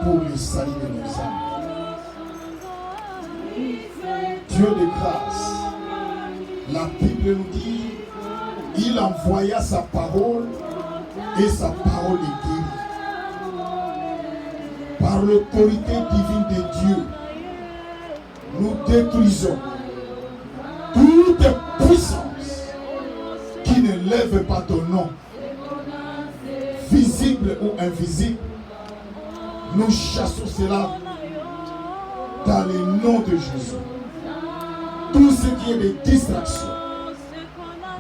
pour le salut de nos âmes. Dieu de grâce, la Bible nous dit, il envoya sa parole et sa parole est guérie. Par l'autorité divine de Dieu, nous détruisons toute puissance qui ne lève pas ton nom, visible ou invisible. Nous chassons cela dans le nom de Jésus. Tout ce qui est de distraction,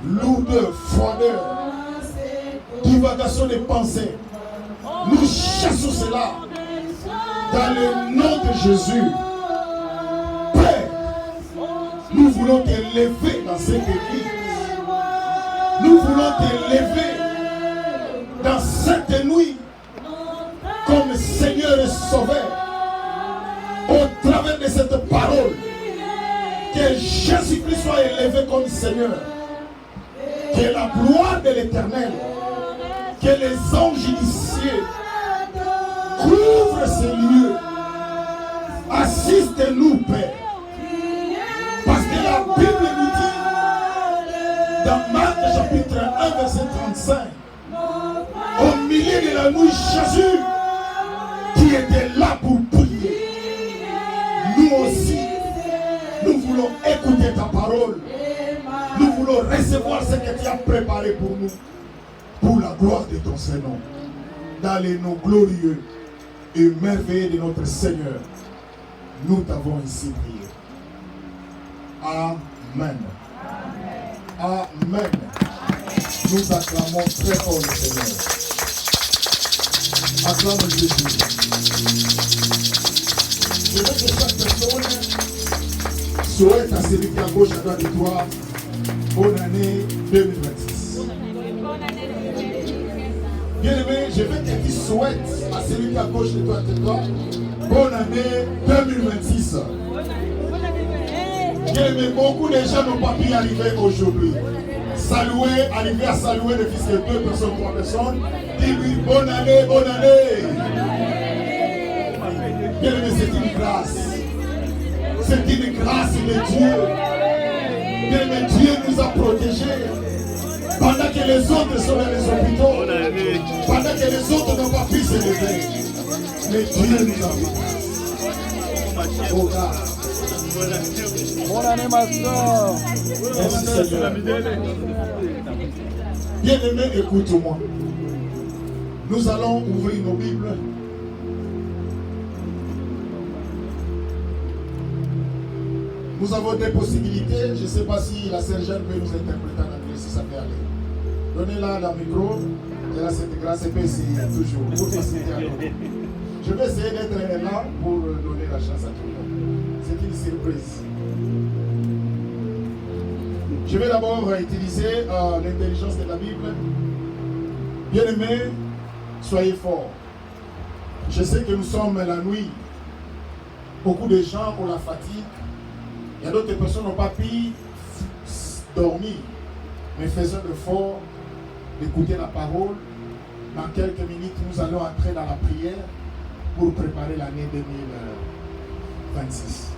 lourdeur, froideur, divagation des pensées, nous chassons cela dans le nom de Jésus. Père, nous voulons t'élever dans cette église. Nous voulons t'élever dans cette nuit comme Seigneur et Sauveur au travers de cette parole. Que Jésus-Christ soit élevé comme Seigneur. Que la gloire de l'Éternel, que les anges du ciel couvrent ces lieux. Assiste-nous, Père. Parce que la Bible nous dit, dans Marc chapitre 1, verset 35, au milieu de la nuit, Jésus, qui était là pour prier, nous aussi, nous voulons écouter ta parole. Nous voulons recevoir ce que tu as préparé pour nous, pour la gloire de ton Seigneur, dans les noms glorieux et merveilleux de notre Seigneur. Nous t'avons ici prié. Amen. Amen. Nous acclamons très fort le Seigneur. Acclamons Jésus. Je veux que chaque personne souhaite à celui qui est à gauche, à droite de toi, bonne année 2026. Bien aimé, je veux que tu souhaites à celui qui est à gauche de toi, bonne année 2026. Bien aimé, beaucoup de gens n'ont pas pu y arriver aujourd'hui. Saluer, arriver à saluer le fils de 2 personnes, 3 personnes. Dis-lui bonne année, bonne année. Bien aimé, c'est une grâce. C'est une grâce de Dieu. Bien aimé, Dieu nous a protégés. Pendant que les autres sont dans les hôpitaux, pendant que les autres n'ont pas pu se lever, mais Dieu nous a fait. Oh God. Bonne année, ma soeur. Merci Seigneur. Bien aimé, écoute-moi. Nous allons ouvrir nos Bibles. Nous avons des possibilités. Je ne sais pas si la sœur Jeanne peut nous interpréter en anglais, si ça peut aller. Donnez-la le micro. Elle a cette grâce et peut essayer toujours pour faciliter à nous. Je vais essayer d'être là pour donner la chance à tout le monde. C'est une surprise. Je vais d'abord utiliser l'intelligence de la Bible. Bien aimés, soyez forts. Je sais que nous sommes la nuit. Beaucoup de gens ont la fatigue. Il y a d'autres personnes qui n'ont pas pu dormir. Mais faisons l'effort d'écouter la parole. Dans quelques minutes, nous allons entrer dans la prière pour préparer l'année 2026.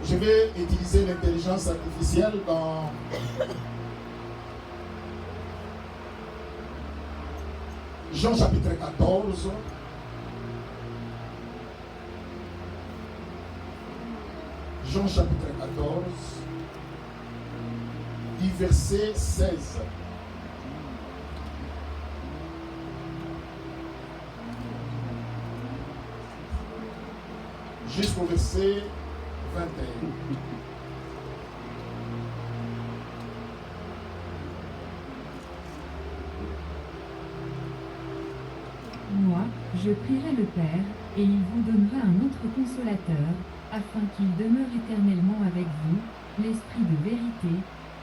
Je vais utiliser l'intelligence artificielle dans Jean chapitre 14. Jean chapitre 14, du verset 16. Jusqu'au verset 21. Moi, je prierai le Père, et il vous donnera un autre consolateur, afin qu'il demeure éternellement avec vous, l'Esprit de vérité,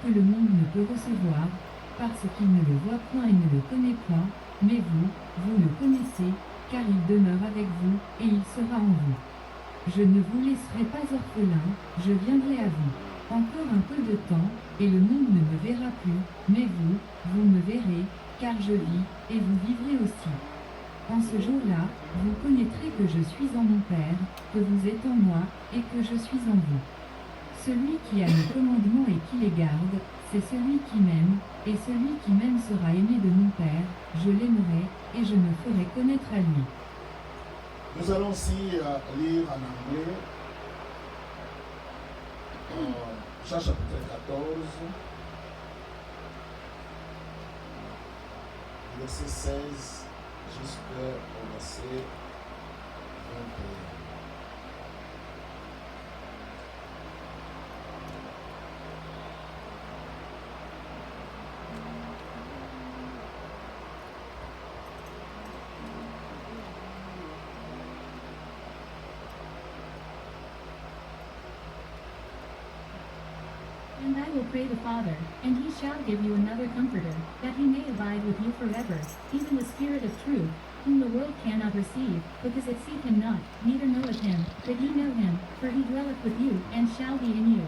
que le monde ne peut recevoir, parce qu'il ne le voit point et ne le connaît point, mais vous, vous le connaissez, car il demeure avec vous, et il sera en vous. Je ne vous laisserai pas orphelins, je viendrai à vous. Encore un peu de temps, et le monde ne me verra plus, mais vous, vous me verrez, car je vis, et vous vivrez aussi. En ce jour-là, vous connaîtrez que je suis en mon Père, que vous êtes en moi, et que je suis en vous. Celui qui a mes commandements et qui les garde, c'est celui qui m'aime, et celui qui m'aime sera aimé de mon Père, je l'aimerai, et je me ferai connaître à lui. Nous allons aussi lire en anglais Jean chapitre 14, verset 16 jusqu'au verset 21. And I will pray the Father, and he shall give you another Comforter, that he may abide with you forever, even the Spirit of truth, whom the world cannot receive, because it seeth him not, neither knoweth him, but ye know him, for he dwelleth with you, and shall be in you.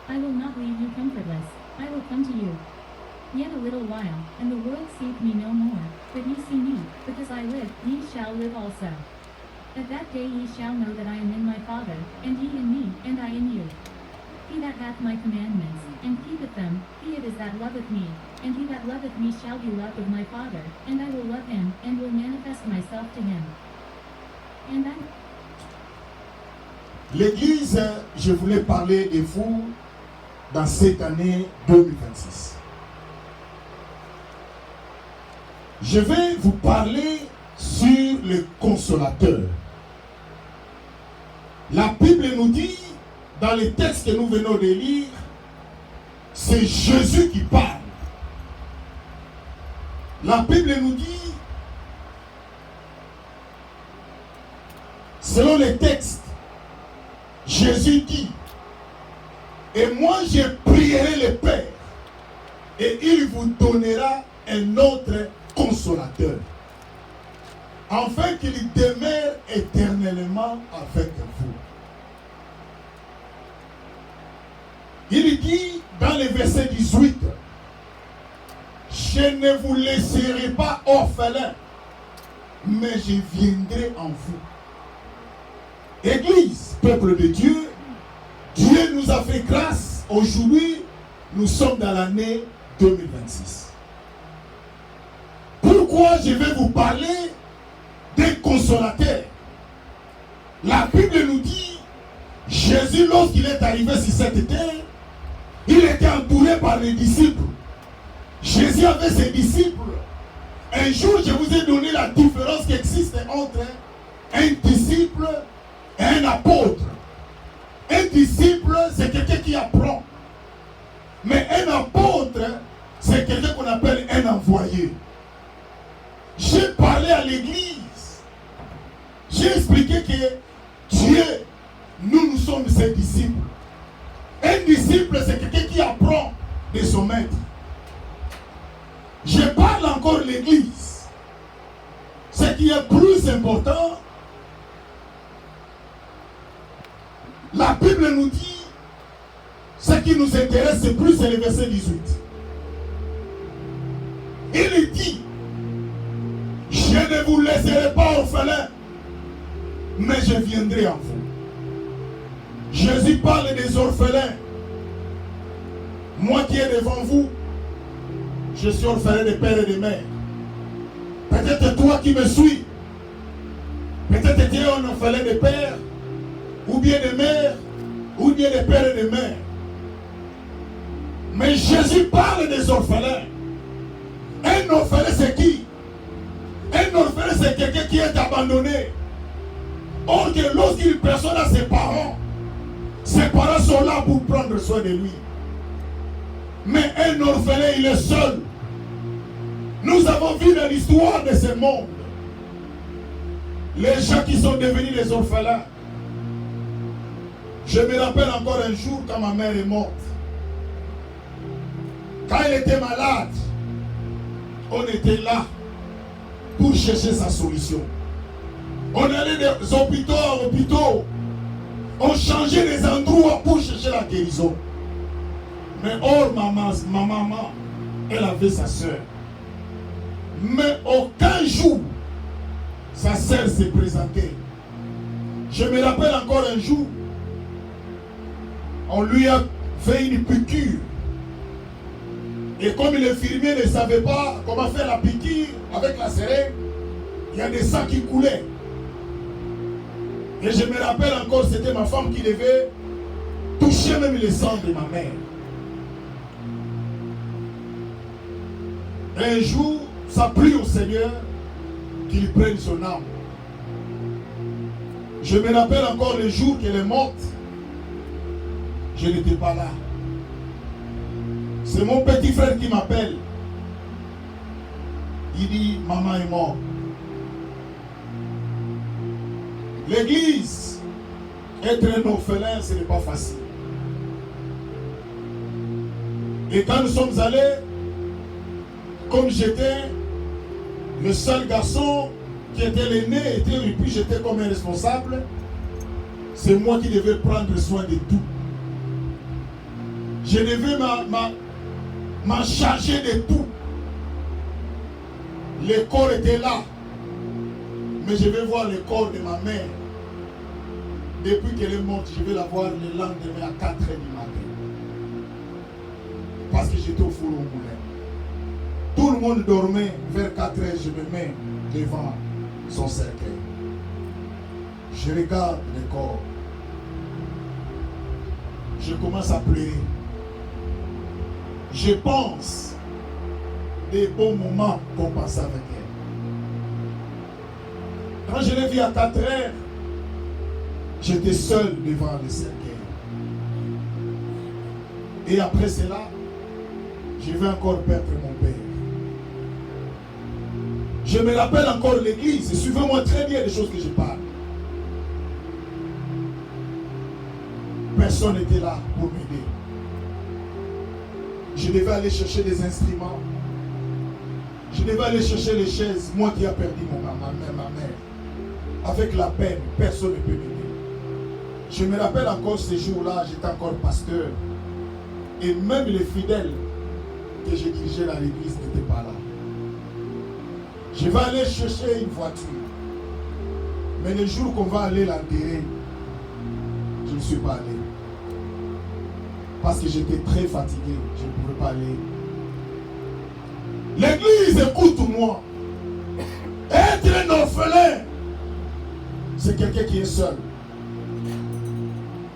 I will not leave you comfortless, I will come to you. Yet a little while, and the world seeth me no more, but ye see me, because I live, ye shall live also. At that day ye shall know that I am in my Father, and ye in me, and I in you. He that hath my commandments, and keepeth them, he it is that loveth me, and he that loveth me shall be loved of my Father, and I will love him, and will manifest myself to him. And I... L'Église, je voulais parler de vous dans cette année 2026. Je vais vous parler sur le consolateur. La Bible nous dit, dans les textes que nous venons de lire, c'est Jésus qui parle. La Bible nous dit, selon les textes, Jésus dit, et moi je prierai le Père, et il vous donnera un autre consolateur, afin qu'il demeure éternellement avec vous. Il dit dans le verset 18, je ne vous laisserai pas orphelins, mais je viendrai en vous. Église, peuple de Dieu, Dieu nous a fait grâce. Aujourd'hui, nous sommes dans l'année 2026. Pourquoi je vais vous parler d'un consolateur? La Bible nous dit, Jésus, lorsqu'il est arrivé sur cette terre, il était entouré par les disciples. Jésus avait ses disciples. Un jour, je vous ai donné la différence qui existe entre un disciple et un apôtre. Un disciple, c'est quelqu'un qui apprend. Mais un apôtre, c'est quelqu'un qu'on appelle un envoyé. J'ai parlé à l'église. J'ai expliqué que Dieu, nous sommes ses disciples. Un disciple, c'est quelqu'un qui apprend de son maître. Je parle encore de l'église. Ce qui est plus important, la Bible nous dit, ce qui nous intéresse, c'est plus le verset 18. Il dit, je ne vous laisserai pas orphelins, mais je viendrai en vous. Jésus parle des orphelins. Moi qui est devant vous, je suis orphelin de père et de mère. Peut-être toi qui me suis, peut-être tu es un orphelin de père, ou bien de mère, ou bien de père et de mère. Mais Jésus parle des orphelins. Un orphelin c'est qui? Un orphelin c'est quelqu'un qui est abandonné. Or que lorsqu'une personne a ses parents sont là pour prendre soin de lui. Mais un orphelin, il est seul. Nous avons vu dans l'histoire de ce monde les gens qui sont devenus des orphelins. Je me rappelle encore un jour quand ma mère est morte. Quand elle était malade, on était là pour chercher sa solution. On allait des hôpitaux à hôpitaux. On changeait les endroits pour chercher la guérison. Mais or, ma maman, elle avait sa soeur. Mais aucun jour, sa soeur s'est présentée. Je me rappelle encore un jour, on lui a fait une piqûre. Et comme l'infirmier ne savait pas comment faire la piqûre avec la seringue, il y a des sangs qui coulaient. Et je me rappelle encore, c'était ma femme qui devait toucher même le sang de ma mère. Un jour, ça prie au Seigneur qu'il prenne son âme. Je me rappelle encore le jour qu'elle est morte. Je n'étais pas là. C'est mon petit frère qui m'appelle. Il dit, maman est morte. L'église, être un orphelin, ce n'est pas facile. Et quand nous sommes allés, comme j'étais le seul garçon qui était l'aîné, et puis j'étais comme un responsable, c'est moi qui devais prendre soin de tout. Je devais m'en charger de tout. Le corps était là. Mais je vais voir le corps de ma mère. Depuis qu'elle est morte, je vais la voir le lendemain à 4 h du matin. Parce que j'étais au four au moulin. Tout le monde dormait. Vers 4 h, je me mets devant son cercueil. Je regarde le corps. Je commence à pleurer. Je pense des bons moments qu'on passait avec elle. Quand je l'ai vue à 4 h, j'étais seul devant le cercueil. Et après cela, je vais encore perdre mon père. Je me rappelle encore l'église. Suivez-moi très bien les choses que je parle. Personne n'était là pour m'aider. Je devais aller chercher des instruments. Je devais aller chercher les chaises. Moi qui ai perdu ma mère. Avec la peine, personne ne peut m'aider. Je me rappelle encore ces jours-là, j'étais encore pasteur. Et même les fidèles que je dirigeais dans l'église n'étaient pas là. Je vais aller chercher une voiture. Mais le jour qu'on va aller l'enterrer, je ne suis pas allé. Parce que j'étais très fatigué, je ne pouvais pas aller. L'église, écoute-moi. Être un orphelin, c'est quelqu'un qui est seul.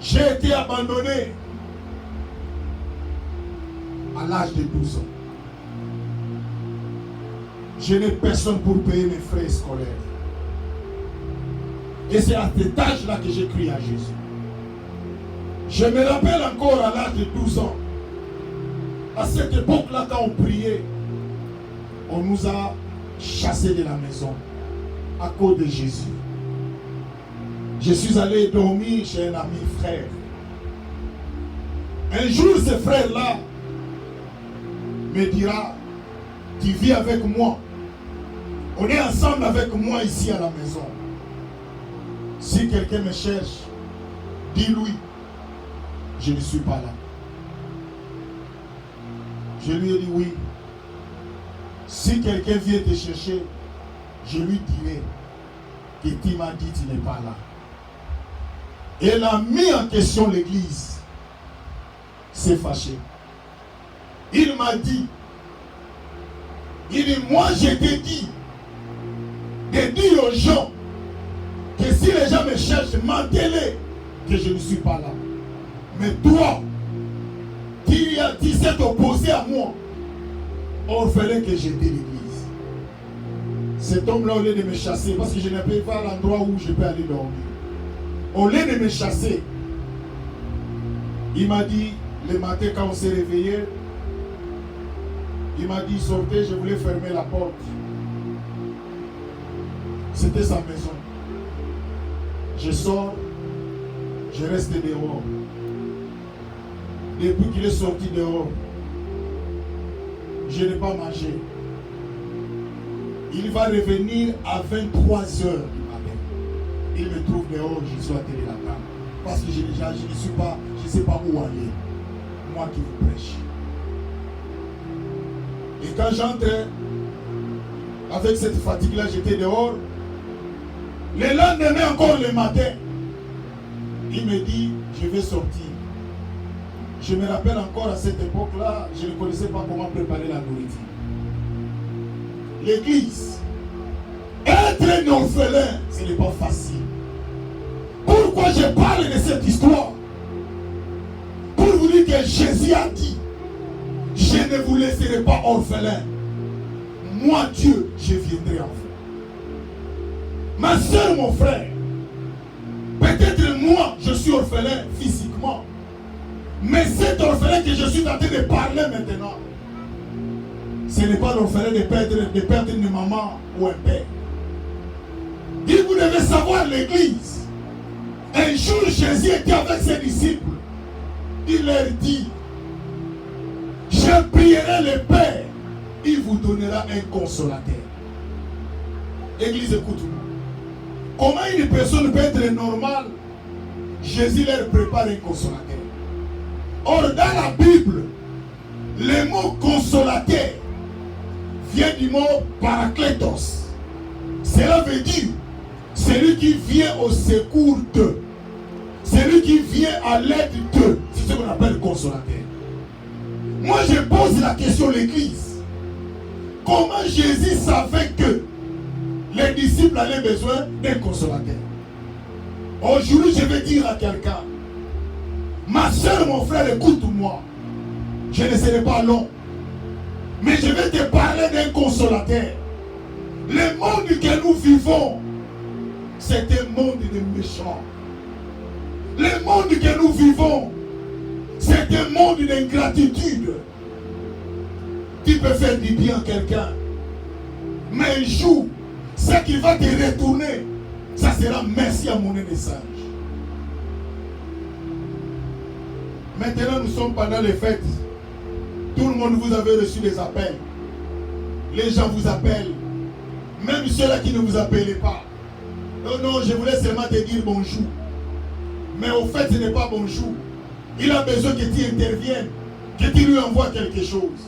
J'ai été abandonné à l'âge de 12 ans. Je n'ai personne pour payer mes frais scolaires. Et c'est à cet âge-là que j'ai crié à Jésus. Je me rappelle encore à l'âge de 12 ans. À cette époque-là, quand on priait, on nous a chassés de la maison à cause de Jésus. Je suis allé dormir chez un ami frère. Un jour, ce frère-là me dira, tu vis avec moi. On est ensemble avec moi ici à la maison. Si quelqu'un me cherche, dis-lui, je ne suis pas là. Je lui ai dit oui. Si quelqu'un vient te chercher, je lui dirai que tu m'as dit tu n'es pas là. Et elle a mis en question l'église. C'est fâché. Il m'a dit, moi je t'ai dit de dire aux gens que si les gens me cherchent, mentez-les que je ne suis pas là. Mais toi, tu s'es opposé à moi. Orphelin que j'étais l'église. Cet homme-là, au lieu de me chasser, parce que je n'avais pas l'endroit où je peux aller dormir. Au lieu de me chasser, il m'a dit, le matin quand on s'est réveillé, il m'a dit, sortez, je voulais fermer la porte. C'était sa maison. Je sors, je reste dehors. Depuis qu'il est sorti dehors, je n'ai pas mangé. Il va revenir à 23 h du matin. Il me trouve dehors, je suis à télé là-bas. Parce que je ne sais pas où aller. moi qui vous prêche. Et quand j'entrais, avec cette fatigue-là, j'étais dehors. Le lendemain, encore le matin, il me dit, je vais sortir. Je me rappelle encore à cette époque-là, je ne connaissais pas comment préparer la nourriture. L'église, être un orphelin, ce n'est pas facile. Pourquoi je parle de cette histoire? Pour vous dire que Jésus a dit, je ne vous laisserai pas orphelin. Moi, Dieu, je viendrai en vous. Ma soeur, mon frère, peut-être moi, je suis orphelin physiquement. Mais cet orphelin que je suis en train de parler maintenant, ce n'est pas l'orphelin de perdre une maman ou un père. Et vous devez savoir l'église. Un jour, Jésus était avec ses disciples. Il leur dit, je prierai le Père, il vous donnera un consolateur. Église, écoute-moi. Comment une personne peut être normale? Jésus leur prépare un consolateur. Or, dans la Bible, le mot consolateur vient du mot parakletos. Cela veut dire celui qui vient au secours d'eux, celui qui vient à l'aide d'eux. C'est ce qu'on appelle consolateur. Moi, je pose la question à l'église. Comment Jésus savait que les disciples avaient besoin d'un consolateur? Aujourd'hui, je vais dire à quelqu'un, ma soeur, mon frère, écoute-moi. Je ne serai pas long. Mais je vais te parler d'un consolateur. Le monde que nous vivons, c'est un monde de méchants. Le monde que nous vivons, c'est un monde d'ingratitude. Tu peux faire du bien à quelqu'un, mais un jour, ce qui va te retourner, ça sera merci à mon message. Maintenant, nous sommes pendant les fêtes. Tout le monde, vous avez reçu des appels. Les gens vous appellent. Même ceux-là qui ne vous appellent pas. Non, non, je voulais seulement te dire bonjour. Mais au fait, ce n'est pas bonjour. Il a besoin que tu interviennes, que tu lui envoies quelque chose.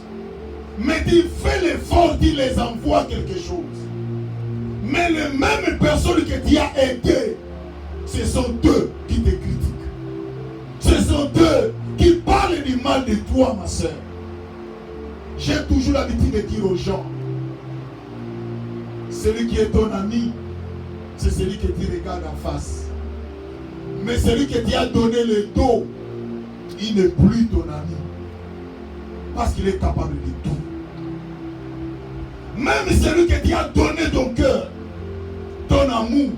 Mais tu fais l'effort, tu les envoies quelque chose. Mais les mêmes personnes que tu as aidées, ce sont eux qui te critiquent. Ce sont eux qui parlent du mal de toi, ma soeur. J'ai toujours l'habitude de dire aux gens, celui qui est ton ami, c'est celui que tu regardes en face. Mais celui qui t'a donné le dos, il n'est plus ton ami. Parce qu'il est capable de tout. Même celui qui t'a donné ton cœur, ton amour.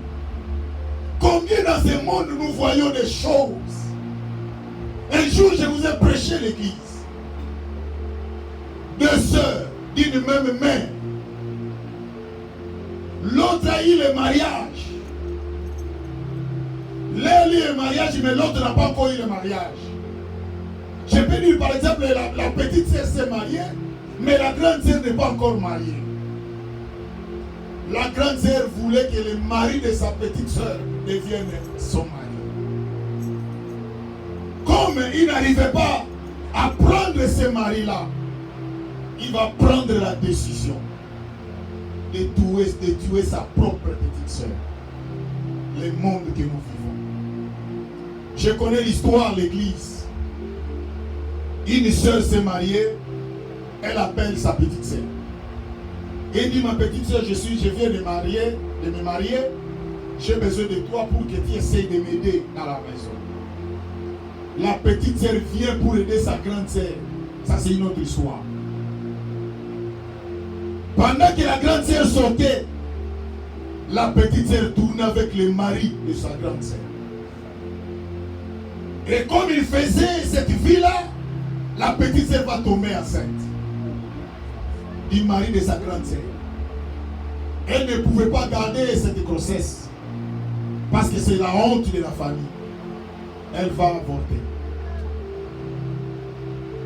Combien dans ce monde nous voyons des choses. Un jour, je vous ai prêché l'église. Deux sœurs d'une même mère. L'autre a eu le mariage. L'un a eu le mariage, mais l'autre n'a pas encore eu le mariage. Je peux dire par exemple, la petite sœur s'est mariée, mais la grande sœur n'est pas encore mariée. La grande sœur voulait que le mari de sa petite sœur devienne son mari. Comme il n'arrivait pas à prendre ce mari-là, il va prendre la décision de tuer sa propre petite sœur. Le monde que nous vivons. Je connais l'histoire de l'église. Une sœur s'est mariée, elle appelle sa petite sœur. Et dit, ma petite sœur, je viens de me marier, j'ai besoin de toi pour que tu essayes de m'aider dans la maison. La petite sœur vient pour aider sa grande sœur. Ça, c'est une autre histoire. Pendant que la grande sœur sortait, la petite sœur tournait avec le mari de sa grande sœur. Et comme il faisait cette vie-là, la petite sœur va tomber enceinte du mari de sa grande sœur. Elle ne pouvait pas garder cette grossesse parce que c'est la honte de la famille. Elle va avorter.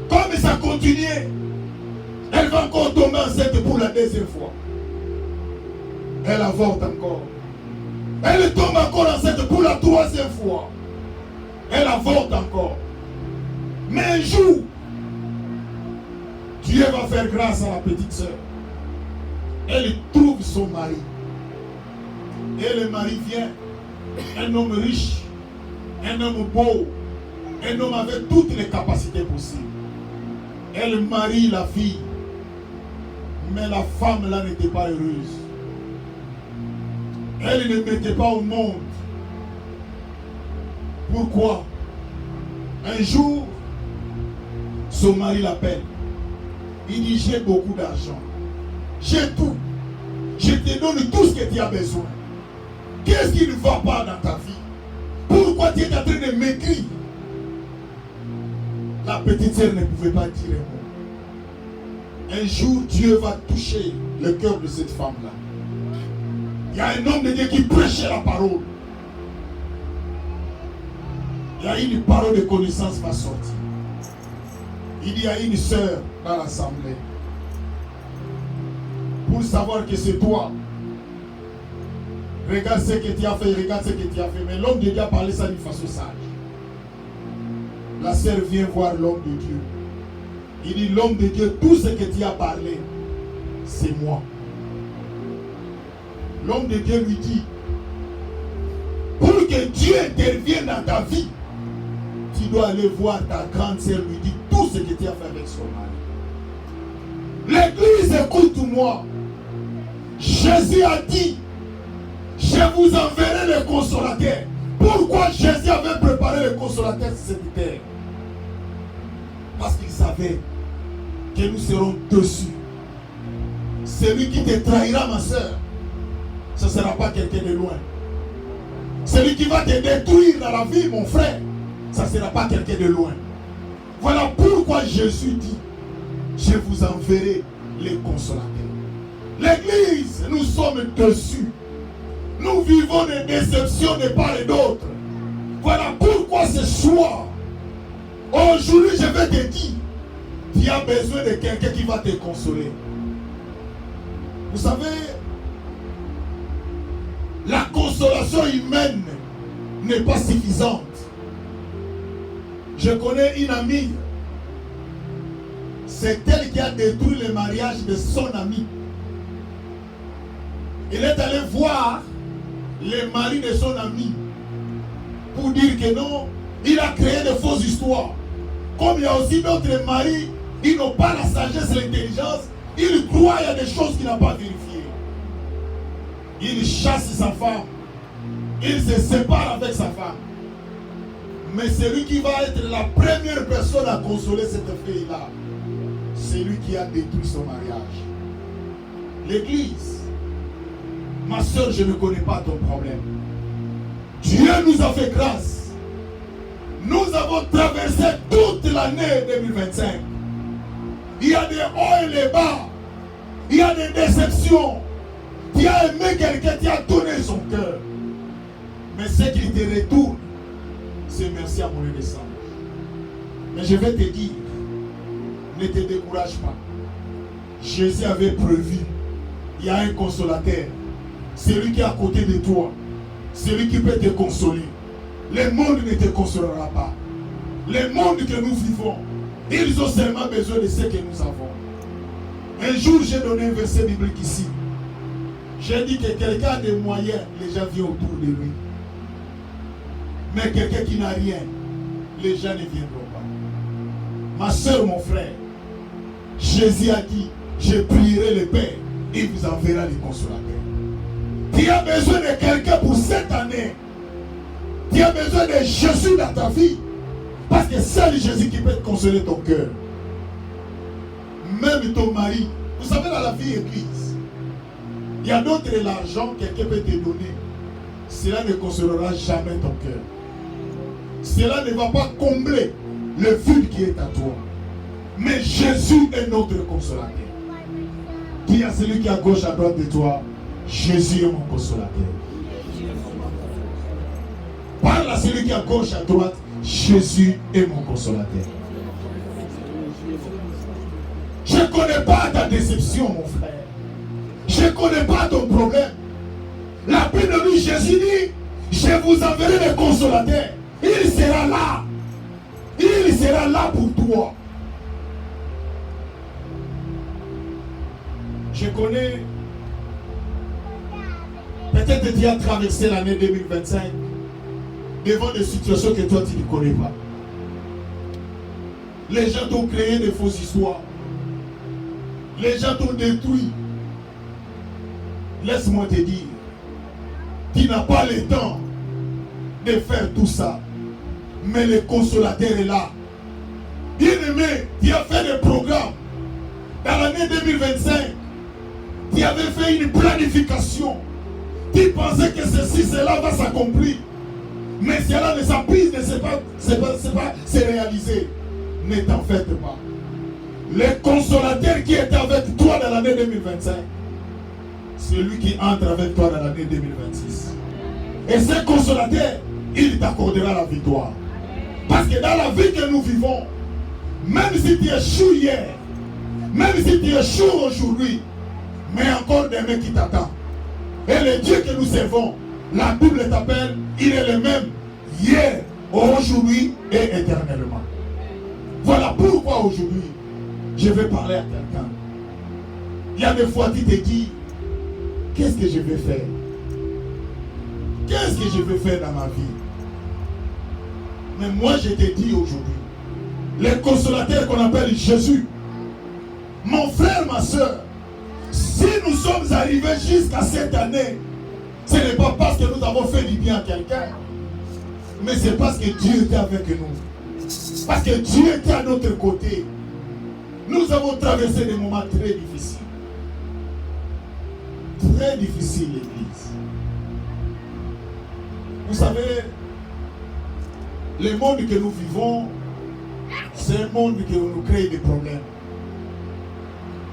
Comme ça continuait, elle va encore tomber enceinte pour la deuxième fois. Elle avorte encore. Elle tombe encore enceinte pour la troisième fois. Elle avorte encore. Mais un jour, Dieu va faire grâce à la petite sœur. Elle trouve son mari. Et le mari vient. Un homme riche. Un homme beau. Un homme avec toutes les capacités possibles. Elle marie la fille. Mais la femme là n'était pas heureuse. Elle ne mettait pas au monde. Pourquoi? Un jour, son mari l'appelle. Il dit, j'ai beaucoup d'argent. J'ai tout. Je te donne tout ce que tu as besoin. Qu'est-ce qui ne va pas dans ta vie? Pourquoi tu es en train de m'écrire? La petite sœur ne pouvait pas dire un mot. Un jour, Dieu va toucher le cœur de cette femme-là. Il y a un homme de Dieu qui prêchait la parole. Il y a une parole de connaissance qui va sortir. Il dit à une sœur dans l'assemblée, pour savoir que c'est toi, regarde ce que tu as fait, regarde ce que tu as fait. Mais l'homme de Dieu a parlé ça d'une façon sage. La sœur vient voir l'homme de Dieu. Il dit, l'homme de Dieu, tout ce que tu as parlé, c'est moi. L'homme de Dieu lui dit, pour que Dieu intervienne dans ta vie, tu dois aller voir ta grande sœur, lui dire tout ce que tu as fait avec son mari. L'église, écoute-moi. Jésus a dit, je vous enverrai le consolateur. Pourquoi Jésus avait préparé le consolateur sur cette terre? Parce qu'il savait que nous serons dessus. Celui qui te trahira, ma soeur, ce ne sera pas quelqu'un de loin. Celui qui va te détruire dans la vie, mon frère, ça ne sera pas quelqu'un de loin. Voilà pourquoi Jésus dit, je vous enverrai les consolateurs. L'église, nous sommes dessus. Nous vivons des déceptions de part et d'autre. Voilà pourquoi ce soir, aujourd'hui, je vais te dire, tu as besoin de quelqu'un qui va te consoler. Vous savez, la consolation humaine n'est pas suffisante. Je connais une amie. C'est elle qui a détruit le mariage de son ami. Elle est allée voir le mari de son ami pour dire que non, il a créé de fausses histoires. Comme il y a aussi d'autres maris, ils n'ont pas la sagesse et l'intelligence, ils croient qu'il y a des choses qu'il n'a pas vérifiées. Il chasse sa femme, il se sépare avec sa femme. Mais celui qui va être la première personne à consoler cette fille-là, c'est lui qui a détruit son mariage. L'église, ma soeur, je ne connais pas ton problème. Dieu nous a fait grâce. Nous avons traversé toute l'année 2025. Il y a des hauts et des bas. Il y a des déceptions. Tu as aimé quelqu'un, tu as donné son cœur. Mais ce qui te retourne, c'est merci à mon descendant. Mais je vais te dire, ne te décourage pas. Jésus avait prévu, il y a un consolateur. Celui qui est à côté de toi, celui qui peut te consoler. Le monde ne te consolera pas. Le monde que nous vivons, ils ont seulement besoin de ce que nous avons. Un jour, j'ai donné un verset biblique ici. J'ai dit que quelqu'un a des moyens, les gens viennent autour de lui. Mais quelqu'un qui n'a rien, les gens ne viendront pas. Ma soeur, mon frère, Jésus a dit, je prierai le Père, il vous enverra les consolateurs. Tu as besoin de quelqu'un pour cette année. Tu as besoin de Jésus dans ta vie. Parce que c'est Jésus qui peut te consoler ton cœur. Même ton mari. Vous savez, dans la vie église, il y a d'autres l'argent que quelqu'un peut te donner. Cela ne consolera jamais ton cœur. Cela ne va pas combler le vide qui est à toi. Mais Jésus est notre consolateur. Dis à celui qui est à gauche, à droite de toi, Jésus est mon consolateur. Parle à celui qui est à gauche, à droite, Jésus est mon consolateur. Je ne connais pas ta déception, mon frère. Je ne connais pas ton problème. La Bible dit, Jésus dit, je vous enverrai le consolateur. Il sera là. Il sera là pour toi. Je connais, peut-être tu as traversé l'année 2025 devant des situations que toi tu ne connais pas. Les gens t'ont créé des fausses histoires. Les gens t'ont détruit. Laisse-moi te dire, tu n'as pas le temps de faire tout ça. Mais le consolateur est là. Bien-aimé, tu as fait des programmes. Dans l'année 2025, tu avais fait une planification. Tu pensais que ceci, cela va s'accomplir. Mais cela ne s'appuie, ne sait pas se réaliser. Ne t'en faites pas. Le consolateur qui était avec toi dans l'année 2025, c'est lui qui entre avec toi dans l'année 2026. Et ce consolateur, il t'accordera la victoire. Parce que dans la vie que nous vivons, même si tu échoues hier, même si tu échoues aujourd'hui, mais encore demain qui t'attend. Et le Dieu que nous servons, la Bible t'appelle, il est le même hier, aujourd'hui et éternellement. Voilà pourquoi aujourd'hui, je vais parler à quelqu'un. Il y a des fois tu te dis, qu'est-ce que je vais faire? Qu'est-ce que je vais faire dans ma vie? Mais moi je te dis aujourd'hui, le consolateur qu'on appelle Jésus, mon frère, ma soeur, si nous sommes arrivés jusqu'à cette année, ce n'est pas parce que nous avons fait du bien à quelqu'un, mais c'est parce que Dieu était avec nous. Parce que Dieu était à notre côté. Nous avons traversé des moments très difficiles. Très difficiles, l'Église. Vous savez, le monde que nous vivons, c'est un monde qui nous crée des problèmes.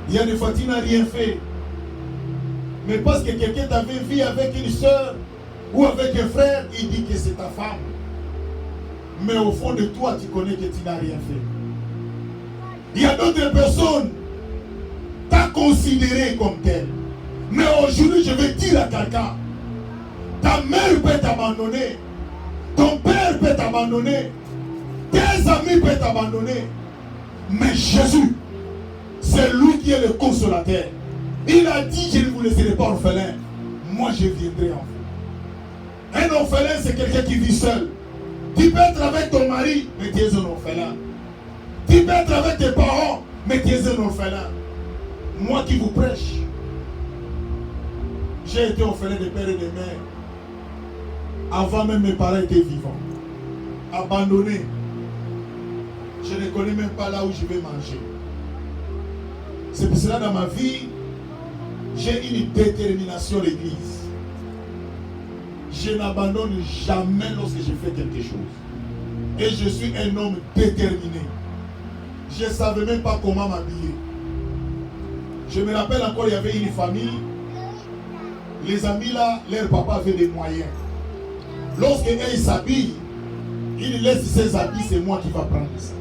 Il y a des fois, tu n'as rien fait. Mais parce que quelqu'un t'avait vu avec une soeur ou avec un frère, il dit que c'est ta femme. Mais au fond de toi, tu connais que tu n'as rien fait. Il y a d'autres personnes qui t'ont considéré comme tel. Mais aujourd'hui, je vais dire à quelqu'un, ta mère peut t'abandonner, ton père peut t'abandonner, tes amis peuvent t'abandonner. Mais Jésus, c'est lui qui est le consolateur. Il a dit, je ne vous laisserai pas orphelin. Moi, je viendrai en vous. Un orphelin, c'est quelqu'un qui vit seul. Tu peux être avec ton mari, mais tu es un orphelin. Tu peux être avec tes parents, mais tu es un orphelin. Moi qui vous prêche, j'ai été orphelin de père et de mère. Avant même mes parents étaient vivants. Abandonné. Je ne connais même pas là où je vais manger. C'est pour cela dans ma vie, j'ai une détermination, l'Église. Je n'abandonne jamais lorsque je fais quelque chose. Et je suis un homme déterminé. Je ne savais même pas comment m'habiller. Je me rappelle encore, il y avait une famille. Les amis là, leur papa avait des moyens. Lorsque ils s'habillent, ils laissent ses habits, c'est moi qui va prendre ça.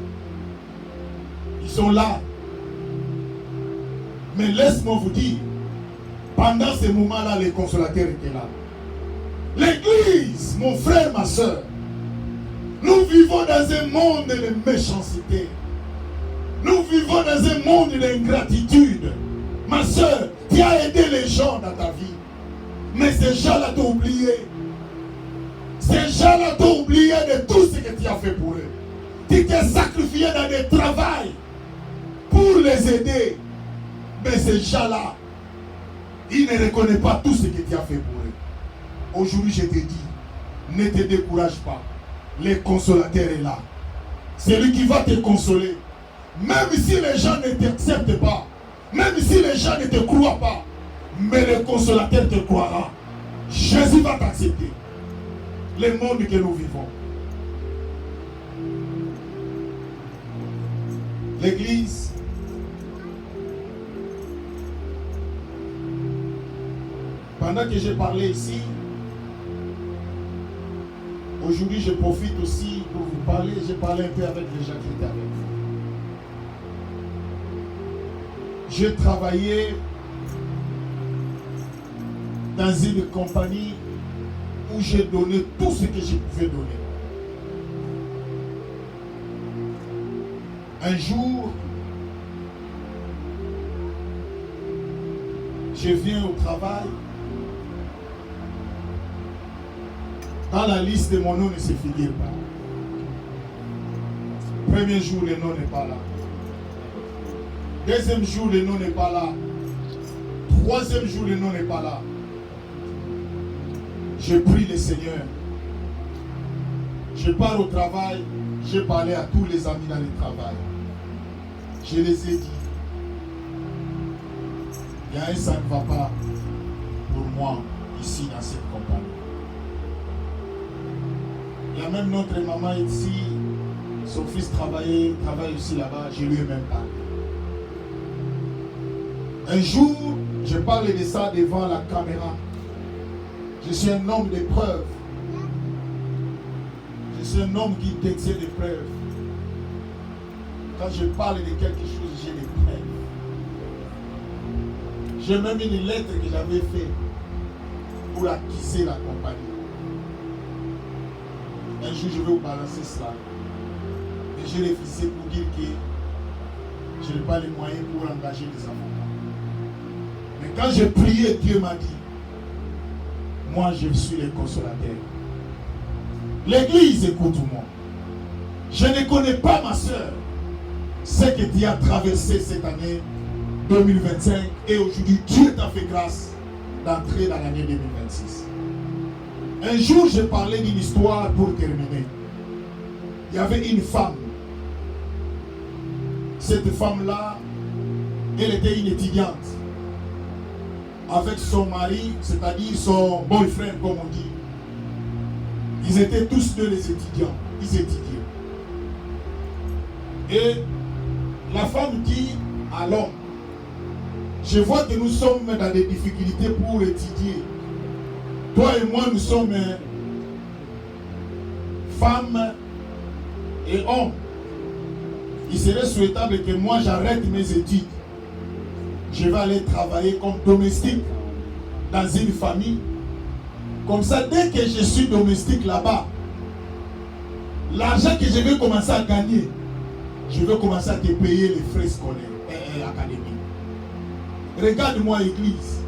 Ils sont là. Mais laisse-moi vous dire, pendant ce moment-là, les consolateurs étaient là. L'église, mon frère, ma soeur, nous vivons dans un monde de méchanceté. Nous vivons dans un monde d'ingratitude. Ma soeur, tu as aidé les gens dans ta vie. Mais ces gens-là t'ont oublié. Ces gens-là t'ont oublié de tout ce que tu as fait pour eux. Tu t'es sacrifié dans des travails pour les aider. Mais ces gens-là, ils ne reconnaissent pas tout ce que tu as fait pour eux. Aujourd'hui, je te dis, ne te décourage pas. Le consolateur est là. C'est lui qui va te consoler. Même si les gens ne t'acceptent pas, même si les gens ne te croient pas, mais le consolateur te croira. Jésus va t'accepter. Le monde que nous vivons. L'église, pendant que j'ai parlé ici, aujourd'hui je profite aussi pour vous parler. J'ai parlé un peu avec les gens qui étaient avec vous. J'ai travaillé dans une compagnie où j'ai donné tout ce que je pouvais donner. Un jour, Je viens au travail. Dans la liste de mon nom ne se figure pas. Premier jour, le nom n'est pas là. Deuxième jour, le nom n'est pas là. Troisième jour, le nom n'est pas là. Je prie le Seigneur. Je pars au travail. J'ai parlé à tous les amis dans le travail. Je les ai dit. Il y a un ça ne va pas pour moi ici dans cette compagnie. Il y a même notre maman ici. Son fils travaille aussi là-bas. Je lui ai même parlé. Un jour, je parle de ça devant la caméra. Je suis un homme de preuves. Je suis un homme qui détient des preuves. Quand je parle de quelque chose, j'ai des preuves. J'ai même une lettre que j'avais faite pour acquiser la compagnie. Un jour, je vais vous balancer cela. Et j'ai refusé pour dire que je n'ai pas les moyens pour engager des avocats. Mais quand j'ai prié, Dieu m'a dit, moi je suis le consolateur. L'église, écoute-moi. Je ne connais pas ma soeur. Ce que tu as traversé cette année 2025 et aujourd'hui Dieu t'a fait grâce d'entrer dans l'année 2026. Un jour, j'ai parlé d'une histoire pour terminer. Il y avait une femme. Cette femme-là, elle était une étudiante. Avec son mari, c'est-à-dire son boyfriend, comme on dit. Ils étaient tous deux les étudiants. Ils étudiaient. Et la femme dit à l'homme, je vois que nous sommes dans des difficultés pour étudier. Toi et moi, nous sommes femmes et hommes. Il serait souhaitable que moi, j'arrête mes études. Je vais aller travailler comme domestique dans une famille. Comme ça, dès que je suis domestique là-bas, l'argent que je vais commencer à gagner, je vais commencer à te payer les frais scolaires et académiques. Regarde-moi, Église,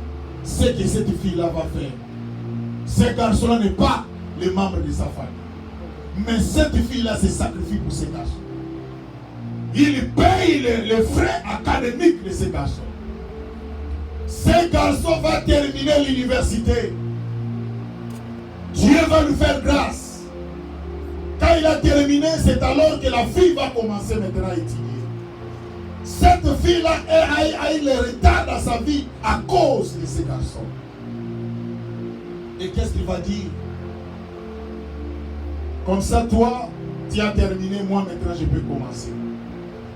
ce que cette fille-là va faire. Ce garçon-là n'est pas le membre de sa famille. Mais cette fille-là se sacrifie pour ce garçon. Il paye les frais académiques de ce garçon. Ce garçon va terminer l'université. Dieu va lui faire grâce. Quand il a terminé, c'est alors que la fille va commencer maintenant à étudier. Cette fille-là a eu le retard dans sa vie à cause de ce garçon. Et qu'est-ce qu'il va dire? Comme ça, toi, tu as terminé, moi maintenant je peux commencer.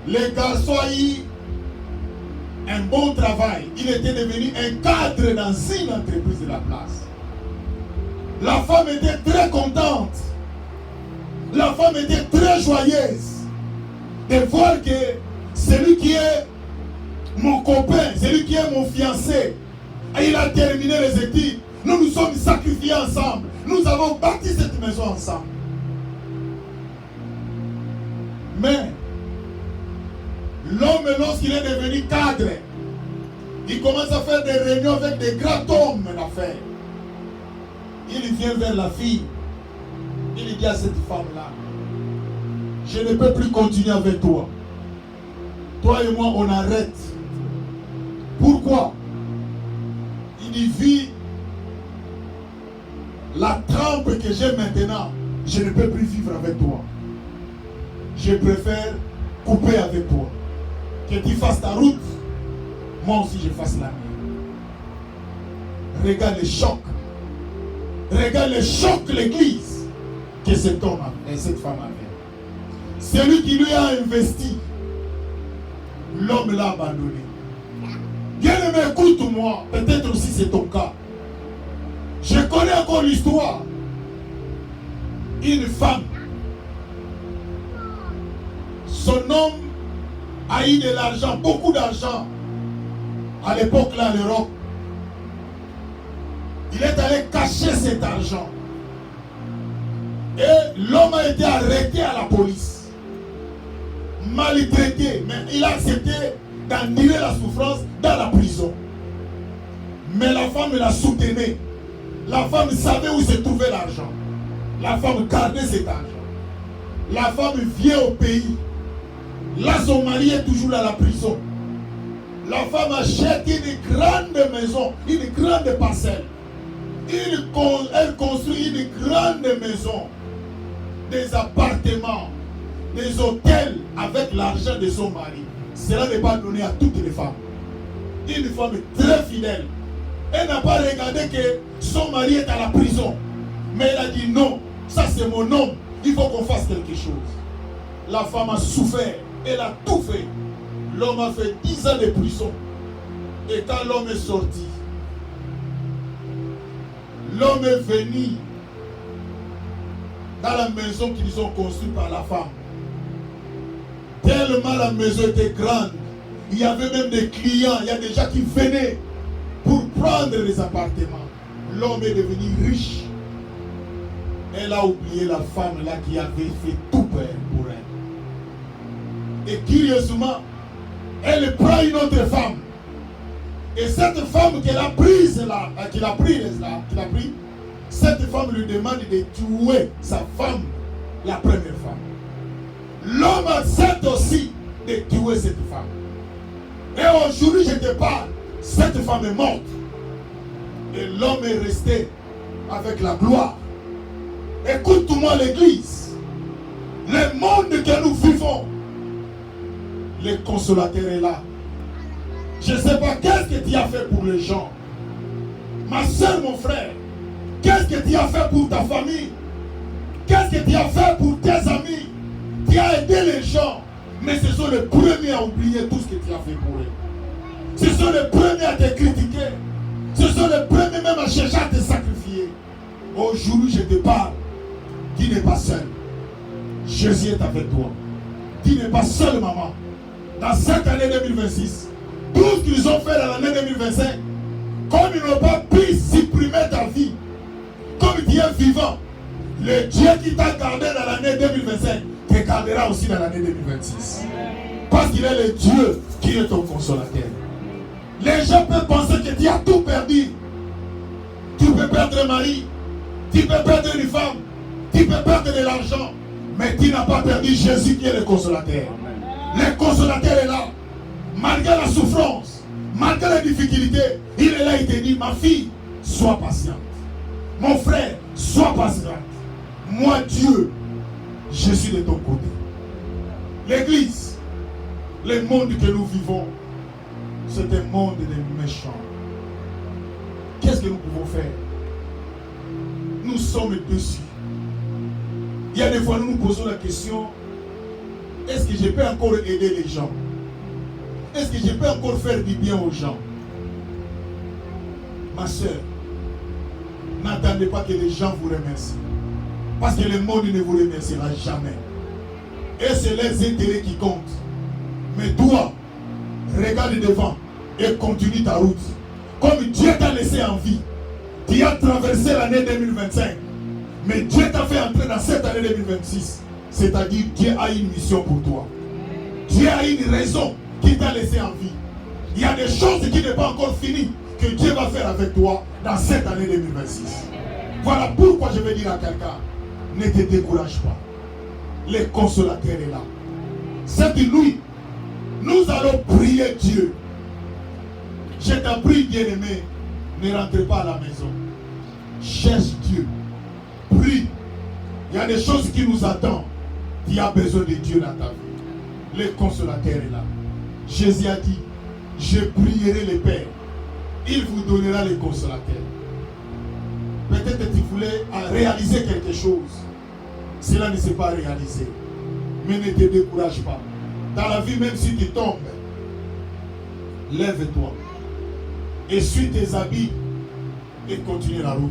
Le garçon a eu un bon travail. Il était devenu un cadre dans une entreprise de la place. La femme était très contente. La femme était très joyeuse de voir que celui qui est mon copain, celui qui est mon fiancé, il a terminé les études. Nous nous sommes sacrifiés ensemble. Nous avons bâti cette maison ensemble. Mais l'homme, lorsqu'il est devenu cadre, il commence à faire des réunions avec des grands hommes d'affaires. Il vient vers la fille. Il dit à cette femme-là, je ne peux plus continuer avec toi. Toi et moi, on arrête. Pourquoi? Il vit la trempe que j'ai maintenant. Je ne peux plus vivre avec toi. Je préfère couper avec toi. Que tu fasses ta route, moi aussi je fasse la mienne. Regarde le choc. Regarde le choc de l'église que cet homme et cette femme avait. Celui qui lui a investi, l'homme l'a abandonné. Bien-aimé, écoute-moi, peut-être aussi c'est ton cas. Je connais encore l'histoire. Une femme, son homme a eu de l'argent, beaucoup d'argent. À l'époque là, l'Europe. Il est allé cacher cet argent. Et l'homme a été arrêté à la police. Maltraité. Mais il a accepté d'endurer la souffrance dans la prison. Mais la femme la soutenait. La femme savait où se trouvait l'argent. La femme gardait cet argent. La femme vient au pays. Là, son mari est toujours à la prison. La femme achète une grande maison, une grande parcelle. Elle construit une grande maison, des appartements, des hôtels avec l'argent de son mari. Cela n'est pas donné à toutes les femmes. Une femme très fidèle. Elle n'a pas regardé que son mari est à la prison. Mais elle a dit non, ça c'est mon homme, il faut qu'on fasse quelque chose. La femme a souffert, elle a tout fait. L'homme a fait 10 ans de prison. Et quand l'homme est sorti, l'homme est venu dans la maison qu'ils ont construite par la femme. Tellement la maison était grande, il y avait même des clients, il y a des gens qui venaient pour prendre les appartements. L'homme est devenu riche. Elle a oublié la femme là qui avait fait tout pour elle. Et curieusement, elle prend une autre femme. Et cette femme qu'elle a prise là, cette femme lui demande de tuer sa femme, la première femme. L'homme accepte aussi de tuer cette femme. Et aujourd'hui, je te parle, cette femme est morte. Et l'homme est resté avec la gloire. Écoute-moi l'église. Le monde que nous vivons, le consolateur est là. Je ne sais pas qu'est-ce que tu as fait pour les gens. Ma soeur, mon frère, qu'est-ce que tu as fait pour ta famille? Qu'est-ce que tu as fait pour tes amis? Tu as aidé les gens, mais ce sont les premiers à oublier tout ce que tu as fait pour eux. Ce sont les premiers à te critiquer. Ce sont les premiers même à chercher à te sacrifier. Aujourd'hui, je te parle. Tu n'es pas seul. Jésus est avec toi. Tu n'es pas seul, maman. Dans cette année 2026, tout ce qu'ils ont fait dans l'année 2025, comme ils n'ont pas pu supprimer ta vie, comme tu es vivant, le Dieu qui t'a gardé dans l'année 2025 te gardera aussi dans l'année 2026. Parce qu'il est le Dieu qui est ton consolateur. Les gens peuvent penser que tu as tout perdu. Tu peux perdre un mari, tu peux perdre une femme, tu peux perdre de l'argent, mais tu n'as pas perdu Jésus qui est le consolateur. Le consolateur est là. Malgré la souffrance, malgré les difficultés, il est là, il te dit, ma fille, sois patiente. Mon frère, sois patient. Moi, Dieu, je suis de ton côté. L'église, le monde que nous vivons, c'est un monde de méchants. Qu'est-ce que nous pouvons faire? Nous sommes dessus. Il y a des fois, nous nous posons la question, est-ce que je peux encore aider les gens? Est-ce que je peux encore faire du bien aux gens? Ma soeur, n'attendez pas que les gens vous remercient. Parce que le monde ne vous remerciera jamais. Et c'est les intérêts qui comptent. Mais toi, regarde devant et continue ta route. Comme Dieu t'a laissé en vie, tu as traversé l'année 2025. Mais Dieu t'a fait entrer dans cette année 2026. C'est-à-dire Dieu a une mission pour toi. Dieu a une raison qui t'a laissé en vie. Il y a des choses qui n'est pas encore finies que Dieu va faire avec toi dans cette année 2026. Voilà pourquoi je vais dire à quelqu'un, ne te décourage pas. Le consolateur est là. Cette nuit, nous allons prier Dieu. Je t'en prie, bien-aimé, ne rentre pas à la maison. Cherche Dieu. Prie. Il y a des choses qui nous attendent. Tu as besoin de Dieu dans ta vie. Le consolateur est là. Jésus a dit, je prierai le Père. Il vous donnera le consolateur. Peut-être que tu voulais réaliser quelque chose. Cela ne s'est pas réalisé. Mais ne te décourage pas. Dans la vie, même si tu tombes, lève-toi. Essuie tes habits et continue la route.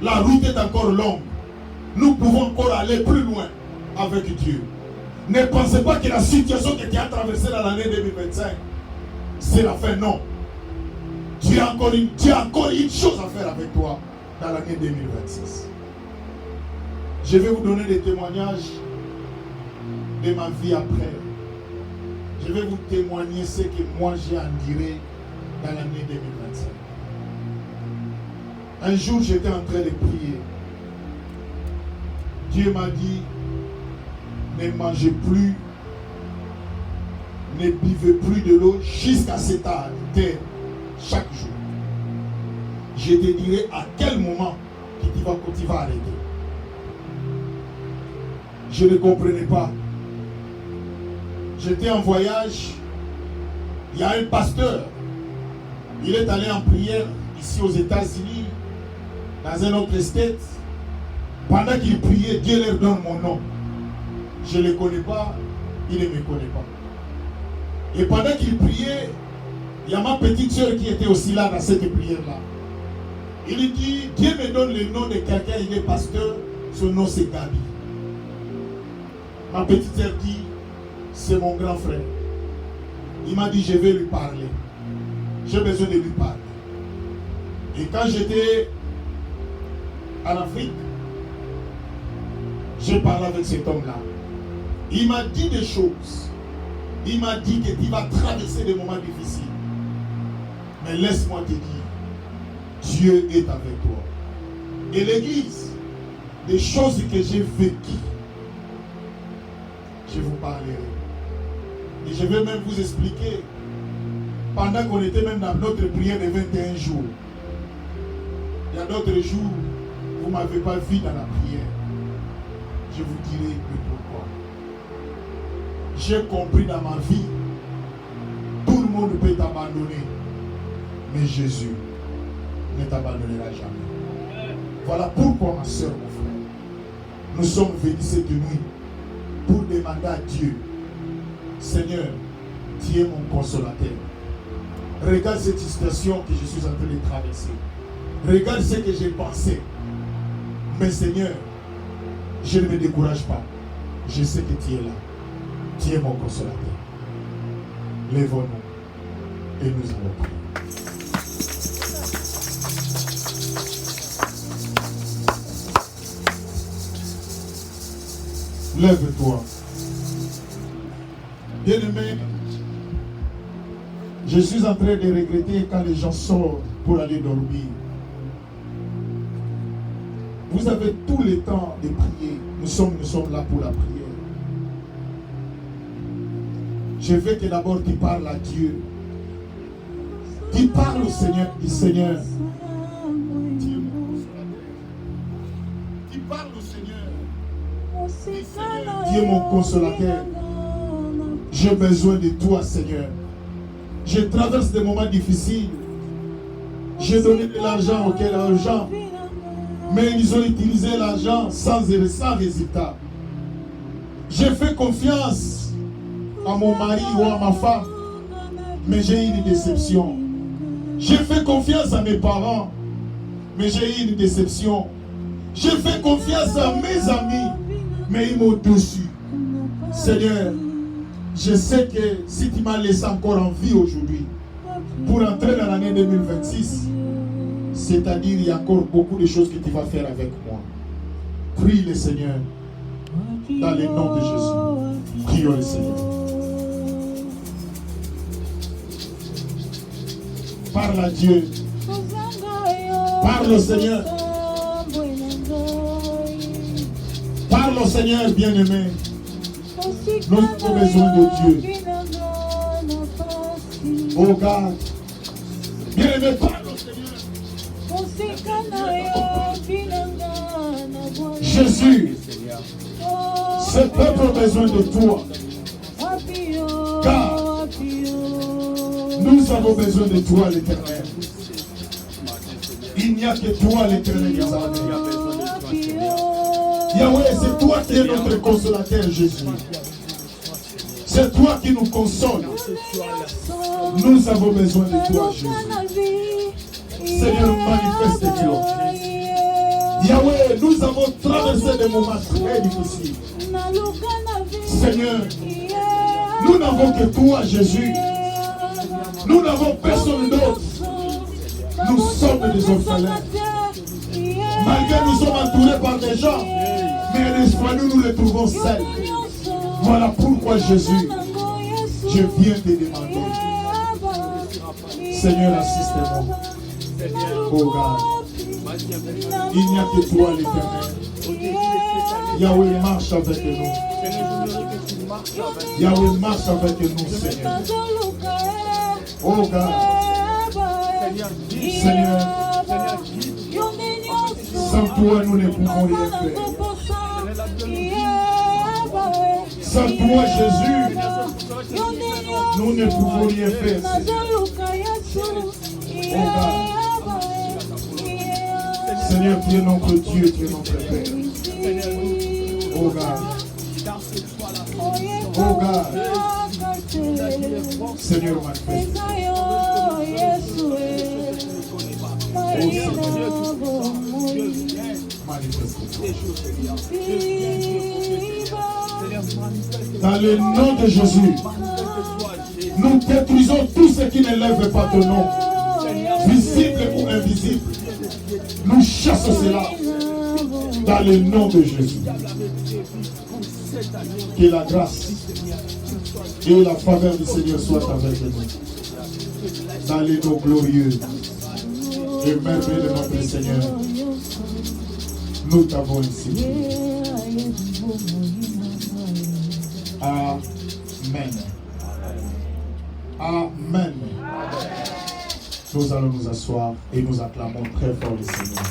La route est encore longue. Nous pouvons encore aller plus loin avec Dieu. Ne pensez pas que la situation que tu as traversée dans l'année 2025, c'est la fin. Non. Tu as encore une chose à faire avec toi dans l'année 2026. Je vais vous donner des témoignages de ma vie après. Je vais vous témoigner ce que moi j'ai enduré dans l'année 2025. Un jour, j'étais en train de prier. Dieu m'a dit, ne mangez plus, ne buvez plus de l'eau jusqu'à cet âge, chaque jour. Je te dirai à quel moment que tu vas arrêter. Je ne comprenais pas. J'étais en voyage. Il y a un pasteur. Il est allé en prière ici aux États-Unis, dans un autre state. Pendant qu'il priait, Dieu leur donne mon nom. Je ne le connais pas, il ne me connaît pas. Et pendant qu'il priait, il y a ma petite soeur qui était aussi là dans cette prière-là. Il dit, Dieu me donne le nom de quelqu'un, il est pasteur, son nom c'est Gabi. Ma petite soeur dit, c'est mon grand frère. Il m'a dit, je vais lui parler. J'ai besoin de lui parler. Et quand j'étais en Afrique, j'ai parlé avec cet homme-là. Il m'a dit des choses. Il m'a dit que tu vas traverser des moments difficiles. Mais laisse-moi te dire, Dieu est avec toi. Et l'Église, des choses que j'ai vécues, je vous parlerai. Et je vais même vous expliquer, pendant qu'on était même dans notre prière de 21 jours, il y a d'autres jours, vous ne m'avez pas vu dans la prière. Je vous dirai le pourquoi. J'ai compris dans ma vie, tout le monde peut t'abandonner, mais Jésus ne t'abandonnera jamais. Voilà pourquoi, ma soeur, mon frère, nous sommes venus cette nuit pour demander à Dieu, Seigneur, tu es mon consolateur. Regarde cette situation que je suis en train de traverser. Regarde ce que j'ai pensé. Mais Seigneur, je ne me décourage pas. Je sais que tu es là. Tu es mon consolateur. Lèvons-nous et nous allons prier. Lève-toi. Bien-aimé, je suis en train de regretter quand les gens sortent pour aller dormir. Vous avez tout le temps de prier. Nous sommes là pour la prière. Je veux que d'abord tu parles à Dieu. Tu parles au Seigneur. Dis Seigneur, tu parles au Seigneur. Dis Seigneur, tu es mon consolateur. J'ai besoin de toi, Seigneur. Je traverse des moments difficiles. J'ai donné de l'argent auquel l'argent. Mais ils ont utilisé l'argent sans résultat. J'ai fait confiance à mon mari ou à ma femme, mais j'ai eu une déception. J'ai fait confiance à mes parents, mais j'ai eu une déception. J'ai fait confiance à mes amis, mais ils m'ont déçu. Seigneur, je sais que si tu m'as laissé encore en vie aujourd'hui, pour entrer dans l'année 2026, c'est-à-dire il y a encore beaucoup de choses que tu vas faire avec moi. Prie le Seigneur dans le nom de Jésus. Prions le Seigneur. Parle à Dieu. Parle au Seigneur. Parle au Seigneur, bien-aimé. Nous avons besoin de Dieu. Oh God. Bien-aimé, parle au Seigneur. Jésus, ce peuple a besoin de toi. Car nous avons besoin de toi, l'Éternel. Il n'y a que toi, l'Éternel. Yahweh, c'est toi qui es notre consolateur, Jésus. C'est toi qui nous console. Nous avons besoin de toi, Jésus. Seigneur, manifeste-toi. Yahweh, nous avons traversé des moments très difficiles. Seigneur, nous n'avons que toi, Jésus. Nous n'avons personne d'autre. Nous sommes des orphelins. Malgré nous sommes entourés par des gens, mais l'espoir, nous les trouvons seuls. Voilà pourquoi Jésus, je viens te demander. Seigneur, assiste-moi. Oh God. Il n'y a que toi l'Éternel. Yahweh marche avec nous. Yahweh marche avec nous, Seigneur. Oh God. Seigneur, sans toi nous ne pouvons rien faire. Sans toi Jésus, nous ne pouvons rien faire, Seigneur. Oh God. Seigneur, tu es notre Dieu, tu es notre Père. Oh God. Oh God. Seigneur, manifeste. Oh Seigneur, manifeste-toi. Dans le nom de Jésus, nous détruisons tout ce qui ne lève pas ton nom, visible ou invisible. Nous chassons cela dans le nom de Jésus. Que la grâce et la faveur du Seigneur soient avec nous. Dans les noms glorieux et merveilleux de notre Seigneur, nous t'avons ainsi. Amen. Amen. Nous allons nous asseoir et nous acclamons très fort le Seigneur.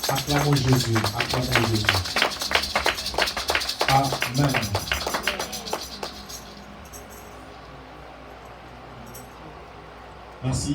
Acclamons Jésus. Acclamons Jésus. Amen. Merci.